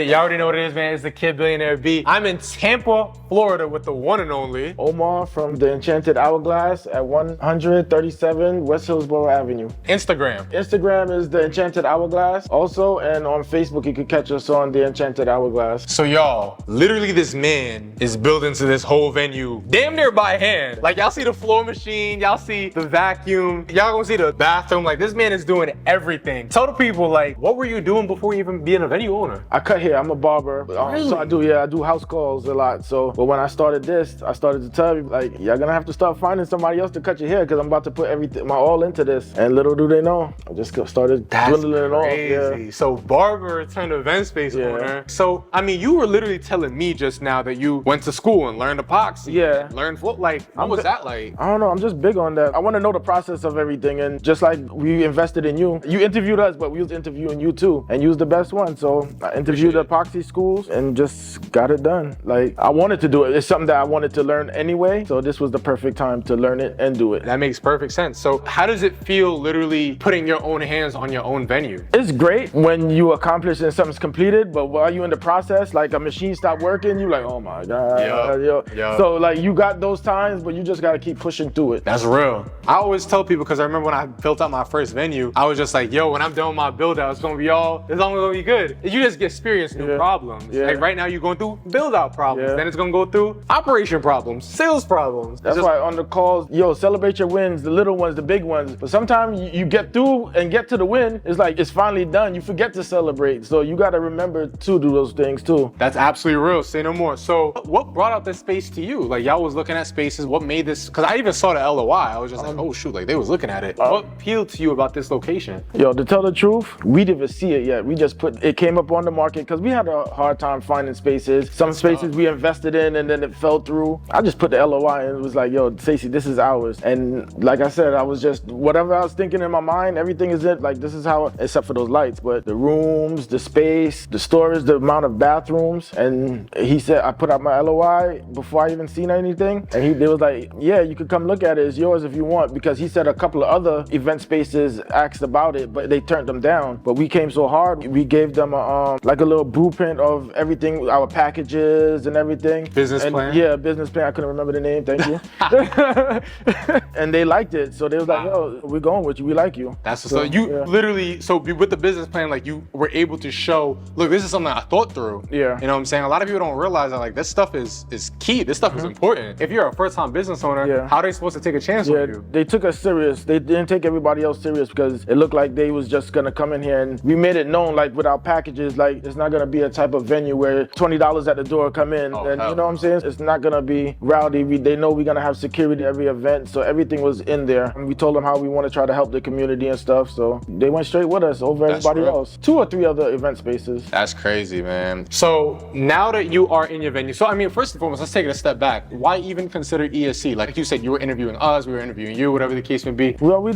Y'all already know what it is, man. It's the Kid Billionaire B. I'm in Tampa, Florida with the one and only Omar from the Enchanted Hourglass at 137 West Hillsborough Avenue. Instagram. Instagram is the Enchanted Hourglass also, and on Facebook you can catch us on the Enchanted Hourglass. So y'all, literally this man is building to this whole venue damn near by hand. Like y'all see the floor machine, y'all see the vacuum, y'all gonna see the bathroom. Like this man is doing everything. Tell the people, like, what were you doing before you even being a venue owner? I cut hair. I'm a barber. Really? So I do house calls a lot. So, but when I started this, I started to tell you, like, you're gonna have to start finding somebody else to cut your hair because I'm about to put everything, my all into this. And little do they know, I just started dwindling it off. Yeah. So Barber turned event space owner. So, I mean, you were literally telling me just now that you went to school and learned epoxy. Yeah. Learned what? Like, what was that like? I don't know. I'm just big on that. I want to know the process of everything. And just like we invested in you, you interviewed us, but we was interviewing you too. And you was the best one. So I interviewed the epoxy schools and just got it done. Like, I wanted to do it. It's something that I wanted to learn anyway. So this was the perfect time to learn it and do it. That makes perfect sense. So how does it feel literally putting your own hands on your own venue? It's great when you accomplish and something's completed, but while you're in the process, like a machine stopped working, you're like, oh my God. So like you got those times, but you just gotta keep pushing through it. That's real. I always tell people, because I remember when I built out my first venue, I was just like, yo, when I'm done with my build out, it's only gonna be good. You just experience new problems. Like right now you're going through build out problems, then it's gonna go through operation problems, sales problems. That's why on the calls, yo, celebrate your wins, the little ones, the big ones. But sometimes you get through and get to the win, it's like, it's finally done. You forget to celebrate. So you gotta remember to do those things too. That's absolutely real, say no more. So what brought out this space to you? Like y'all was looking at spaces, what made this, because I even saw the LOI, I was just like, oh shoot, like they was looking at it. What appealed to you about this location? Yo, to tell the truth, we didn't even see it yet. We just it came up on the market because we had a hard time finding spaces. Some spaces we invested in and then it fell through. I just put the LOI and it was like, yo, Stacey, this is ours. And like I said, I was just, whatever I was thinking in my mind, everything is it. Like this is how, except for those lights, but the rooms, the space, the storage, the amount of bathrooms. And he said, I put out my LOI before I even seen anything. And they was like, yeah, you could come look at it. It's yours if you want. Because he said a couple of other event spaces asked about it, but they turned them down. But we came so hard, we gave them like a little blueprint of everything, our packages and everything. Business plan? Yeah, business plan. I couldn't remember the name, thank you. And they liked it. So they was like, yo, we're going with you, we like you. That's so you literally, so with the business plan, like you were able to show, look, this is something I thought through. Yeah. You know what I'm saying? A lot of people don't realize that like this stuff is key. This stuff is important. If you're a first-time business owner, how are they supposed to take a chance on you? They took us serious. They didn't take everybody else serious because it looked like they was just gonna come in here, and we made it known, like with our packages, like it's not gonna be a type of venue where $20 at the door come in, and you know what I'm saying? It's not gonna be rowdy. They know we're gonna have security every event, so everything was in there. And we told them how we want to try to help the community and stuff, so they went straight with us over everybody else. 2 or 3 other event spaces. That's crazy, man. So now that you are in your venue, so I mean, first and foremost, let's take it a step back. Why even consider ESC? Like you said, you were interviewing us, we were interviewing you, whatever the case may be. Well, we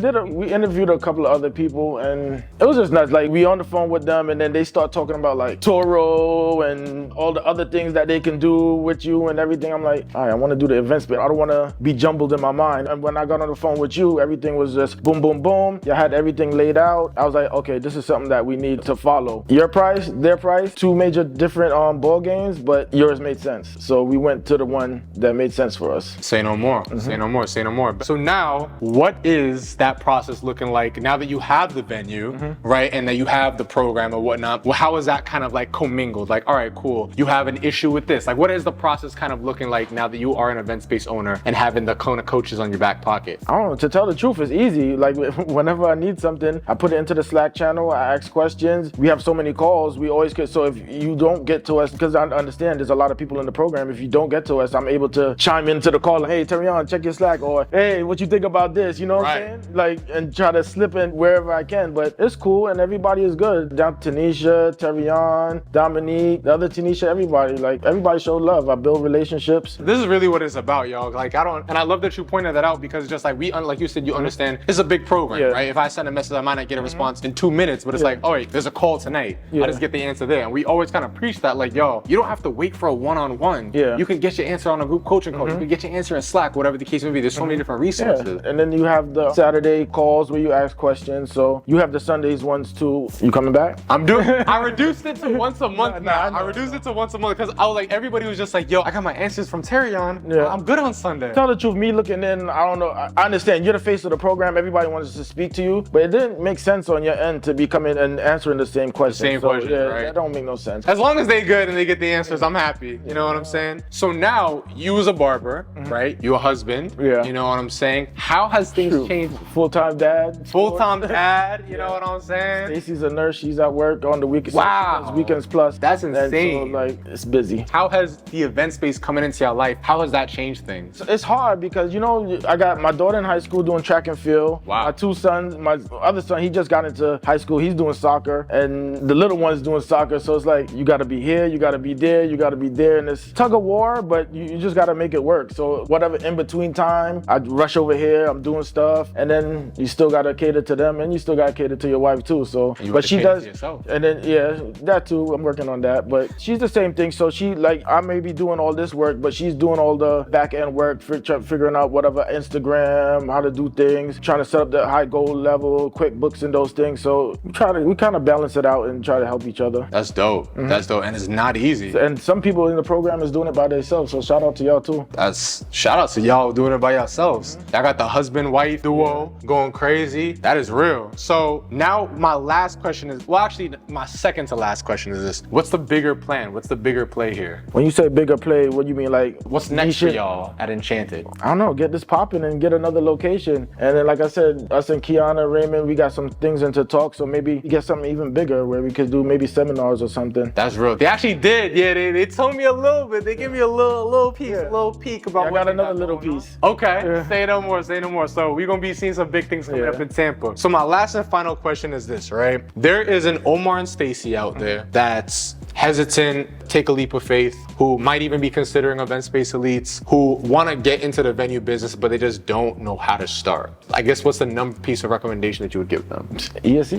interviewed a couple of other people, and it was just nuts. Like we on the phone with them, and then they start talking about like Toro and all the other things that they can do with you and everything. I'm like, all right, I want to do the event space. I don't want to be jumbled in my mind. And when I got on the phone with you, everything was just boom, boom, boom. You had everything laid out. I was like, okay, this is something that we need to follow. Your price, their price, 2 major different ball games, but yours made sense. So we went to the one that made sense for us. Say no more. Say no more. Say no more. So now, what is that process looking like now that you have the venue, right, and that you have the program or whatnot? Well, how is that kind of like commingled? Like, all right, cool. You have an issue with this. Like, what is the process kind of looking like now that you are an event space owner and having the Kona coaches on your back pocket? I don't know. To tell the truth, it's easy. Like whenever I need something, I put it into the Slack channel. I ask questions. We have so many calls. We always get. So if you don't get to us, because I understand there's a lot of people in the program. If you don't get to us, I'm able to chime into the call. Like, hey, Terion, check your Slack, or hey, what you think about this? You know what I'm saying? Like, and try to slip in wherever I can. But it's cool, and everybody is good. Down Tanisha, Terion, Dominique, the other Tanisha, everybody. Like everybody showed love. I build relationships. This is really what it's about, y'all. Like and I love that you pointed that out, because it's just like like you said, you understand it's a big program, right? If I send a message, I might not get a response in 2 minutes, but it's like, oh wait, there's a call tonight. I just get the answer there. And we always kind of preach that, like, yo, you don't have to wait for a one-on-one. You can get your answer on a group coaching call. You can get your answer in Slack, whatever the case may be. There's so many different resources. And then you have the Saturday calls where you ask questions. So you have the Sundays ones too. You coming back? I reduced it to once a month now. I reduced it to once a month because I was like, everybody was just like, yo, I got my answers from Terrion. Yeah. I'm good on Sunday. Tell the truth, me looking in, I don't know. I understand you're the face of the program. Everybody wants to speak to you, but it didn't make sense on your end to be coming and answering the same question. Question, yeah, right? That don't make no sense. As long as they good and they get the answers, I'm happy. You know what I'm saying? So now you as a barber, right? You a husband. Yeah. You know what I'm saying? How has things changed? Full-time dad. Full-time dad. You know what I'm saying? Stacey's a nurse. She's at work on the weekends. Wow. Weekends plus. That's And insane. so, like, it's busy. How has the event space coming into your life? How has that changed things? It's hard because, you know, I got my daughter in high school doing track and field. Wow. My two sons, my other son, he just got into high school. He's doing soccer, and the little one's doing soccer. So it's like, you got to be here, you got to be there, you got to be there. And it's tug of war, but you just got to make it work. So whatever in between time, I rush over here, I'm doing stuff, and then you still got to cater to them, and you still got to cater to your wife too. So, you but she does, to yourself. and then yeah, that too. I'm working on that, but she's the same thing. So she, like, I may be doing all this work, but she's doing all the back end work, figuring out whatever Instagram, how to do things, trying to set up the high goal level, QuickBooks and those things. So we kind of balance it out and try to help each other. That's dope. That's dope, and it's not easy. And some people in the program is doing it by themselves. So shout out to y'all too. That's shout out to y'all doing it by yourselves. I got the husband-wife duo going crazy. That is real. So now my last question is, well, actually my second to last question is this: what's the bigger plan? What's the bigger play here? When you say bigger play, what do you mean, like What's next for y'all at Enchanted? I don't know, get this popping and get another location. And then, like I said, us and Kiana, Raymond, we got some things into talk. So maybe get something even bigger where we could do maybe seminars or something. That's real. They actually did. Yeah, they told me a little bit. They gave me a little piece, a little peek about I what got they another got little going on. piece. Okay, Yeah. say no more, say no more. So we're gonna be seeing some big things coming Yeah. up in Tampa. So my last and final question is this, right? There is an Omar and Stacy out there that's hesitant, take a leap of faith, who might even be considering event space elites, who want to get into the venue business, but they just don't know how to start. I guess what's the number piece of recommendation that you would give them? ESE.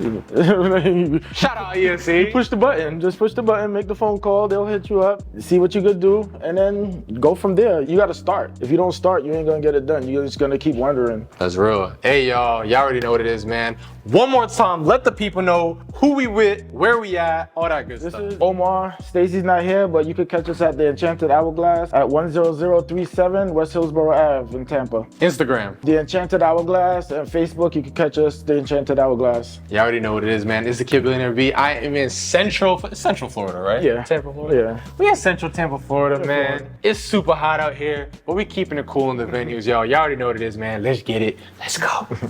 Shout out ESE. Push the button. Just push the button, make the phone call, they'll hit you up, see what you could do, and then go from there. You gotta start. If you don't start, you ain't gonna get it done. You're just gonna keep wondering. That's real. Hey y'all already know what it is, man. One more time, let the people know who we with, where we at, all that good This stuff. is Omar. Stacy's not here, but you could catch us at the Enchanted Hourglass at 10037 West Hillsborough Ave in Tampa. Instagram. The Enchanted Hourglass, and Facebook, you can catch us, The Enchanted Hourglass. You already know what it is, man. It's the Kid Billionaire B. I am in Central Florida, right? Yeah. Tampa, Florida? Yeah. We in Central Tampa, Florida, man. Florida. It's super hot out here, but we keeping it cool in the venues, y'all. Y'all already know what it is, man. Let's get it. Let's go.